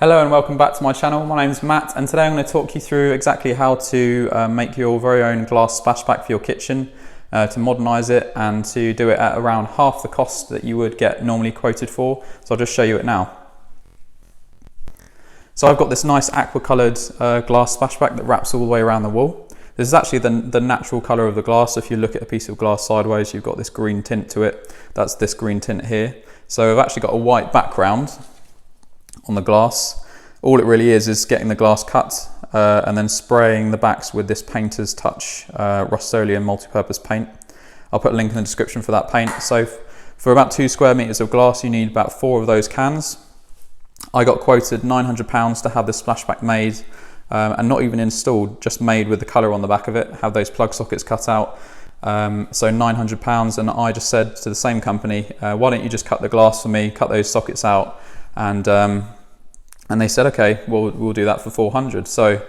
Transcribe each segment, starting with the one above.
Hello and welcome back to my channel. My name is Matt and today I'm going to talk you through exactly how to make your very own glass splashback for your kitchen, to modernise it and to do it at around half the cost that you would get normally quoted for. So I'll just show you it now. So I've got this nice aqua coloured glass splashback that wraps all the way around the wall. This is actually the natural colour of the glass. If you look at a piece of glass sideways, you've got this green tint to it. That's this green tint here. So I've actually got a white background on the glass. All it really is getting the glass cut and then spraying the backs with this Painter's Touch Rust-Oleum multi-purpose paint. I'll put a link in the description for that paint. So for about 2 square meters of glass, you need about 4 of those cans. I got quoted £900 to have this splashback made and not even installed, just made with the colour on the back of it, have those plug sockets cut out. So £900, and I just said to the same company, why don't you just cut the glass for me, cut those sockets out, and they said, okay, we'll do that for 400. So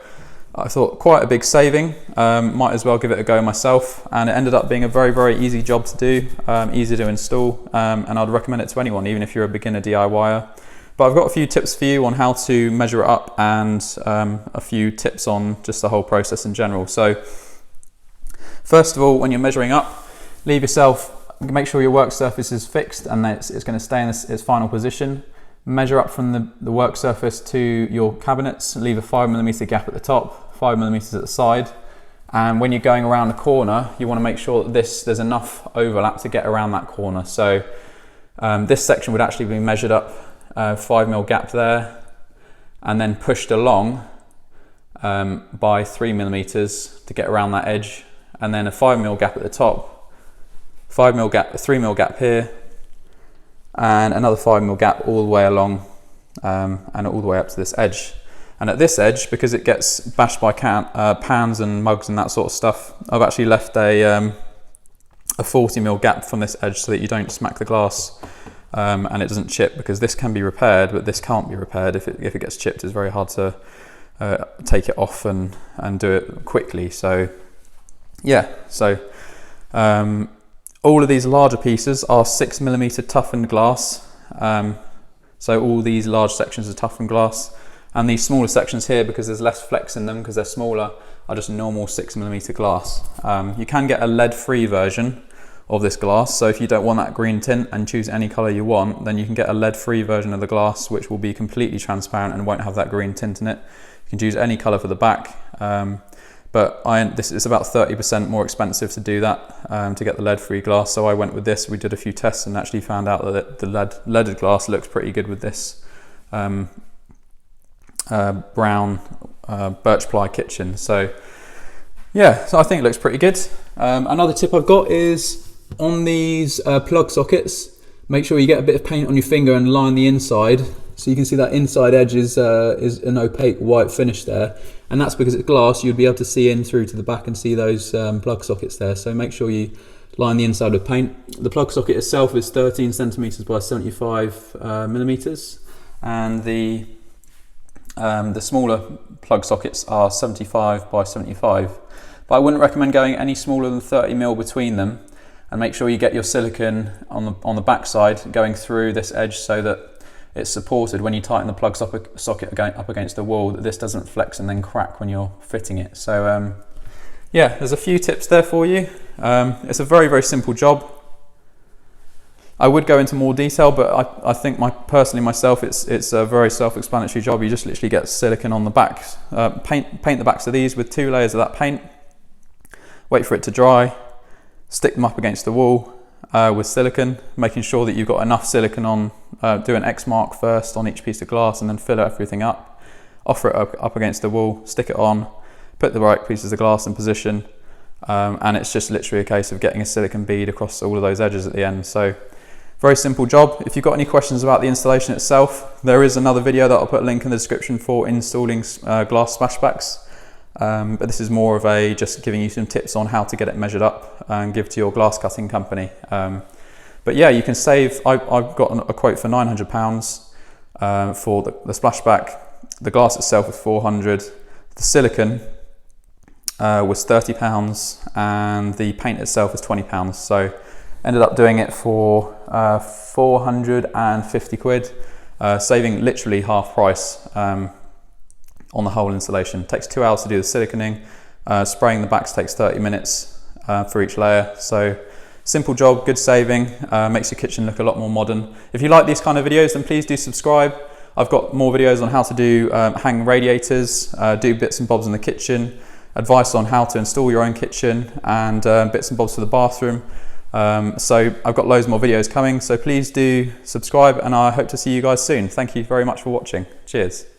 I thought quite a big saving, might as well give it a go myself, and it ended up being a very, very easy job to do, easy to install, and I'd recommend it to anyone, even if you're a beginner DIYer. But I've got a few tips for you on how to measure it up and a few tips on just the whole process in general. So first of all, when you're measuring up, make sure your work surface is fixed and that it's going to stay in its final position. Measure up from the work surface to your cabinets, leave a 5mm gap at the top, 5mm at the side. And when you're going around the corner, you want to make sure that there's enough overlap to get around that corner. So this section would actually be measured up 5mm gap there, and then pushed along by 3mm to get around that edge, and then a 5mm gap at the top, 5mm gap, a 3mm gap here, and another 5mm gap all the way along and all the way up to this edge. And at this edge, because it gets bashed by pans and mugs and that sort of stuff, I've actually left a 40mm gap from this edge so that you don't smack the glass and it doesn't chip, because this can be repaired but this can't be repaired. If it gets chipped, it's very hard to take it off and do it quickly. So yeah, so all of these larger pieces are 6mm toughened glass. So all these large sections are toughened glass, and these smaller sections here, because there's less flex in them because they're smaller, are just normal 6mm glass. You can get a lead-free version of this glass, so if you don't want that green tint and choose any colour you want, then you can get a lead-free version of the glass which will be completely transparent and won't have that green tint in it. You can choose any colour for the back. But this is about 30% more expensive to do that, to get the lead-free glass. So I went with this. We did a few tests and actually found out that the leaded glass looks pretty good with this brown birch ply kitchen. So yeah, so I think it looks pretty good. Another tip I've got is on these plug sockets, make sure you get a bit of paint on your finger and line the inside. So you can see that inside edge is an opaque white finish there, and that's because it's glass. You'd be able to see in through to the back and see those plug sockets there. So make sure you line the inside with paint. The plug socket itself is 13cm by 75mm, and the smaller plug sockets are 75 by 75. But I wouldn't recommend going any smaller than 30mm between them, and make sure you get your silicone on the back side going through this edge so that it's supported when you tighten the plug socket up against the wall, that this doesn't flex and then crack when you're fitting it. So yeah, there's a few tips there for you. It's a very, very simple job. I would go into more detail, but I think personally myself, it's a very self-explanatory job. You just literally get silicone on the back, paint the backs of these with 2 layers of that paint, wait for it to dry, stick them up against the wall with silicone, making sure that you've got enough silicone on, do an X mark first on each piece of glass and then fill everything up, offer it up against the wall, stick it on, put the right pieces of glass in position, and it's just literally a case of getting a silicone bead across all of those edges at the end. So very simple job. If you've got any questions about the installation itself, there is another video that I'll put a link in the description for installing glass splashbacks. But this is more of just giving you some tips on how to get it measured up and give to your glass cutting company. But yeah, you can save. I've got a quote for £900 for the splashback. The glass itself was £400. The silicone was £30, and the paint itself was £20. So ended up doing it for 450 quid. saving literally half price on the whole installation. It takes 2 hours to do the siliconing. Spraying the backs takes 30 minutes for each layer. So simple job, good saving, makes your kitchen look a lot more modern. If you like these kind of videos, then please do subscribe. I've got more videos on how to do hang radiators, do bits and bobs in the kitchen, advice on how to install your own kitchen, and bits and bobs for the bathroom. So I've got loads more videos coming, so please do subscribe, and I hope to see you guys soon. Thank you very much for watching. Cheers.